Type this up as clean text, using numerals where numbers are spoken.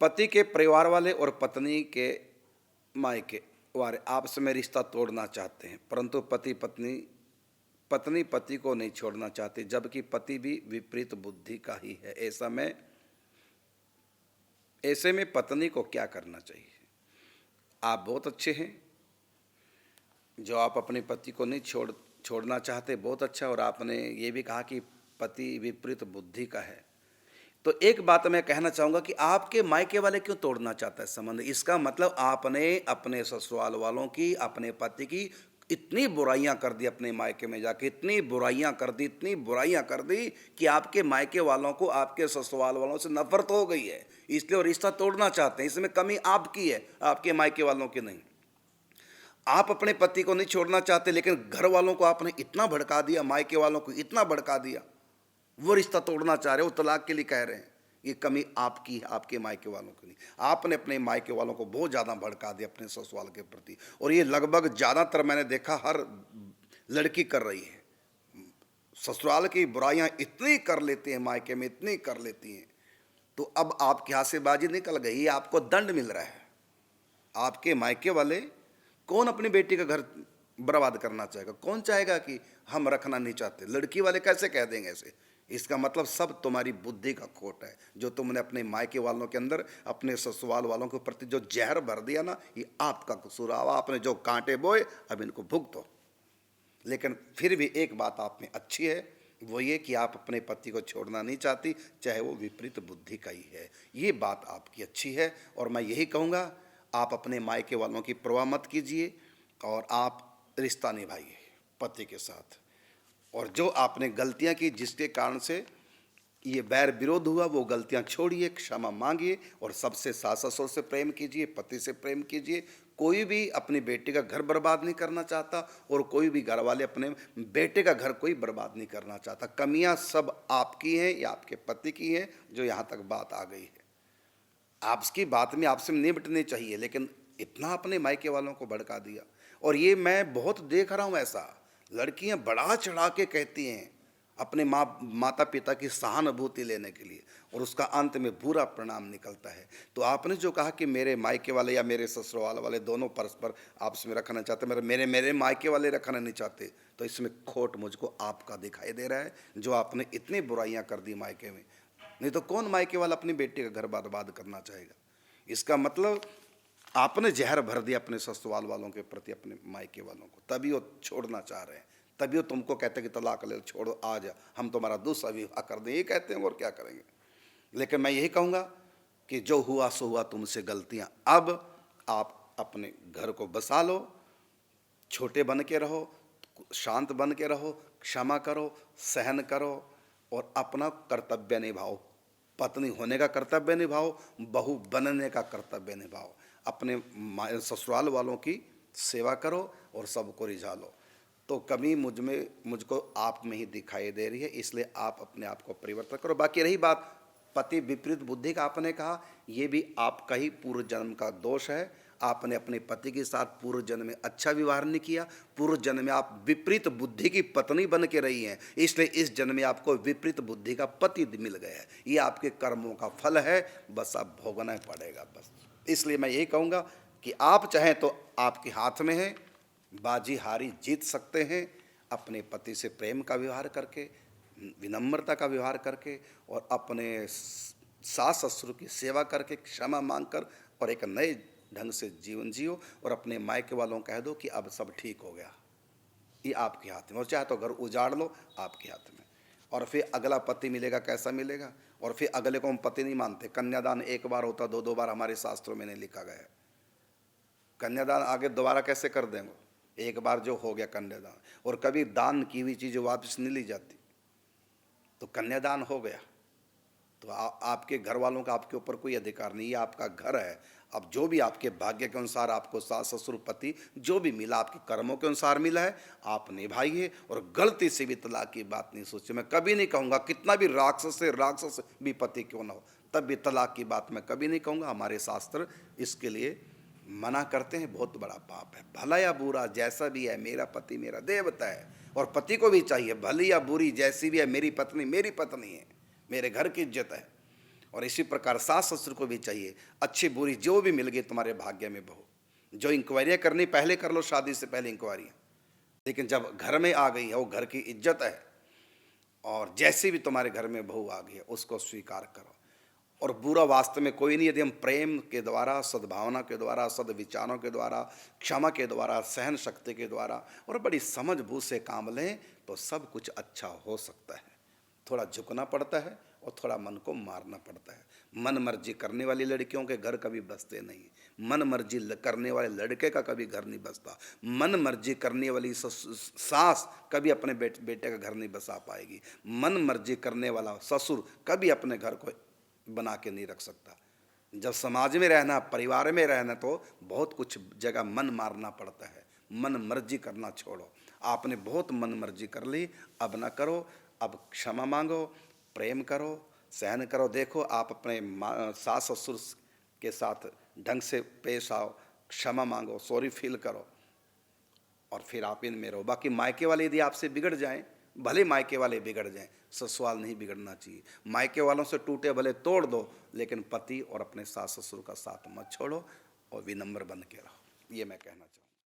पति के परिवार वाले और पत्नी के मायके वाले आपस में रिश्ता तोड़ना चाहते हैं, परंतु पत्नी पति को नहीं छोड़ना चाहती, जबकि पति भी विपरीत बुद्धि का ही है। ऐसे में पत्नी को क्या करना चाहिए? आप बहुत अच्छे हैं जो आप अपने पति को नहीं छोड़ना चाहते, बहुत अच्छा। और आपने ये भी कहा कि पति विपरीत बुद्धि का है। तो एक बात मैं कहना चाहूँगा कि आपके मायके वाले क्यों तोड़ना चाहता है संबंध? इसका मतलब आपने अपने ससुराल वालों की, अपने पति की इतनी बुराइयां कर दी, अपने मायके में जाके इतनी बुराइयां कर दी, इतनी बुराइयां कर दी कि आपके मायके वालों को आपके ससुराल वालों से नफरत हो गई है, इसलिए वो रिश्ता तोड़ना चाहते हैं। इसमें कमी आपकी है, आपके मायके वालों की नहीं। आप अपने पति को नहीं छोड़ना चाहते, लेकिन घर वालों को आपने इतना भड़का दिया, मायके वालों को इतना भड़का दिया, वो रिश्ता तोड़ना चाह रहे हो, तलाक के लिए कह रहे हैं। ये कमी आपकी है, आपके मायके वालों की नहीं। आपने अपने मायके वालों को बहुत ज़्यादा भड़का दिया अपने ससुराल के प्रति, और ये लगभग ज़्यादातर मैंने देखा हर लड़की कर रही है। ससुराल की बुराइयां इतनी कर लेते हैं, मायके में इतनी कर लेती हैं, तो अब आपके हाथ से बाजी निकल गई, आपको दंड मिल रहा है। आपके मायके वाले, कौन अपनी बेटी का घर बर्बाद करना चाहेगा? कौन चाहेगा कि हम रखना नहीं चाहते? लड़की वाले कैसे कह देंगे ऐसे? इसका मतलब सब तुम्हारी बुद्धि का खोट है, जो तुमने अपने मायके वालों के अंदर, अपने ससुराल वालों के प्रति जो जहर भर दिया ना, ये आपका कसूर। आपने जो कांटे बोए, अब इनको भुगतो। लेकिन फिर भी एक बात आप में अच्छी है, वो ये कि आप अपने पति को छोड़ना नहीं चाहती, चाहे वो विपरीत बुद्धि का ही है। ये बात आपकी अच्छी है, और मैं यही कहूँगा, आप अपने मायके वालों की परवाह मत कीजिए और आप रिश्ता निभाइए पति के साथ। और जो आपने गलतियां की, जिसके कारण से ये बैर विरोध हुआ, वो गलतियां छोड़िए, क्षमा मांगिए, और सबसे सास ससुर से प्रेम कीजिए, पति से प्रेम कीजिए। कोई भी अपनी बेटी का घर बर्बाद नहीं करना चाहता, और कोई भी घर वाले अपने बेटे का घर कोई बर्बाद नहीं करना चाहता। कमियां सब आपकी हैं या आपके पति की हैं, जो यहाँ तक बात आ गई है। आपकी बात में आपसे निपटनी चाहिए, लेकिन इतना अपने मायके वालों को भड़का दिया। और ये मैं बहुत देख रहा हूँ ऐसा, लड़कियां बढ़ा चढ़ा के कहती हैं अपने माता पिता की सहानुभूति लेने के लिए, और उसका अंत में बुरा परिणाम निकलता है। तो आपने जो कहा कि मेरे मायके वाले या मेरे ससुराल वाले दोनों परस्पर आपस में रखना चाहते, मेरे मायके वाले रखना नहीं चाहते, तो इसमें खोट मुझको आपका दिखाई दे रहा है, जो आपने इतनी बुराइयां कर दी मायके में। नहीं तो कौन मायके वाला अपनी बेटी का घर बर्बाद करना चाहेगा? इसका मतलब आपने जहर भर दिया अपने ससुराल वालों के प्रति, अपने मायके वालों को, तभी वो छोड़ना चाह रहे हैं, तभी वो तुमको कहते हैं कि तलाक ले, छोड़ो, आ जा, हम तुम्हारा दूसरा विवाह कर दें, ये कहते हैं, और क्या करेंगे। लेकिन मैं यही कहूँगा कि जो हुआ सो हुआ, तुमसे गलतियाँ, अब आप अपने घर को बसा लो, छोटे बन के रहो, शांत बन के रहो, क्षमा करो, सहन करो, और अपना कर्तव्य निभाओ। पत्नी होने का कर्तव्य निभाओ, बहू बनने का कर्तव्य निभाओ, अपने ससुराल वालों की सेवा करो और सबको रिझा लो। तो कमी मुझको आप में ही दिखाई दे रही है, इसलिए आप अपने आप को परिवर्तन करो। बाकी रही बात पति विपरीत बुद्धि का, आपने कहा, ये भी आपका ही पूर्व जन्म का दोष है। आपने अपने पति के साथ पूर्व जन्म में अच्छा व्यवहार नहीं किया, पूर्व जन्म में आप विपरीत बुद्धि की पत्नी बन के रही हैं, इसलिए इस जन्म में आपको विपरीत बुद्धि का पति मिल गया है। ये आपके कर्मों का फल है, बस आप भोगना पड़ेगा बस। इसलिए मैं यही कहूँगा कि आप चाहें तो आपके हाथ में है, बाजी हारी जीत सकते हैं, अपने पति से प्रेम का व्यवहार करके, विनम्रता का व्यवहार करके, और अपने सास ससुर की सेवा करके, क्षमा मांगकर, और एक नए ढंग से जीवन जियो, और अपने मायके वालों कह दो कि अब सब ठीक हो गया। ये आपके हाथ में, और चाहे तो घर उजाड़ लो, आपके हाथ में। और फिर अगला पति मिलेगा, कैसा मिलेगा? और फिर अगले को हम पति नहीं मानते। कन्यादान एक बार होता, दो बार हमारे शास्त्रों में नहीं लिखा गया। कन्यादान आगे दोबारा कैसे कर देंगे? एक बार जो हो गया कन्यादान, और कभी दान की हुई चीज़ वापस नहीं ली जाती, तो कन्यादान हो गया, तो आपके घर वालों का आपके ऊपर कोई अधिकार नहीं, ये आपका घर है। अब जो भी आपके भाग्य के अनुसार आपको सास ससुर पति जो भी मिला, आपके कर्मों के अनुसार मिला है, आप निभाइए, और गलती से भी तलाक की बात नहीं सोचिए। मैं कभी नहीं कहूँगा, कितना भी राक्षस भी पति क्यों ना हो, तब भी तलाक की बात मैं कभी नहीं कहूँगा। हमारे शास्त्र इसके लिए मना करते हैं, बहुत बड़ा पाप है। भला या बुरा जैसा भी है, मेरा पति मेरा देवता है, और पति को भी चाहिए, भली या बुरी जैसी भी है, मेरी पत्नी मेरी पत्नी है, मेरे घर की इज्जत है। और इसी प्रकार सास ससुर को भी चाहिए, अच्छी बुरी जो भी मिल गई तुम्हारे भाग्य में बहू, जो इंक्वायरियाँ करनी पहले कर लो, शादी से पहले इंक्वायरियाँ, लेकिन जब घर में आ गई है वो घर की इज्जत है, और जैसे भी तुम्हारे घर में बहू आ गई है उसको स्वीकार करो। और बुरा वास्तव में कोई नहीं, यदि हम प्रेम के द्वारा, सद्भावना के द्वारा, सद्विचारों के द्वारा, क्षमा के द्वारा, सहन शक्ति के द्वारा और बड़ी समझ बूझ से काम लें तो सब कुछ अच्छा हो सकता है। थोड़ा झुकना पड़ता है और थोड़ा मन को मारना पड़ता है। मन मर्जी करने वाली लड़कियों के घर कभी बसते नहीं, मन मर्जी करने वाले लड़के का कभी घर नहीं बसता, मन मर्जी करने वाली सास कभी अपने बेटे का घर नहीं बसा पाएगी, मन मर्जी करने वाला ससुर कभी अपने घर को बना के नहीं रख सकता। जब समाज में रहना, परिवार में रहना तो बहुत कुछ जगह मन मारना पड़ता है, मन मर्जी करना छोड़ो। आपने बहुत मन मर्जी कर ली, अब ना करो, अब क्षमा मांगो, प्रेम करो, सहन करो। देखो आप अपने सास ससुर के साथ ढंग से पेश आओ, क्षमा मांगो, सॉरी फील करो और फिर आप इनमें रहो। बाकी मायके वाले यदि आपसे बिगड़ जाएं, भले मायके वाले बिगड़ जाएं, ससुराल नहीं बिगड़ना चाहिए। मायके वालों से टूटे भले तोड़ दो, लेकिन पति और अपने सास ससुर का साथ मत छोड़ो और विनम्र बन के रहो। ये मैं कहना चाहता हूँ।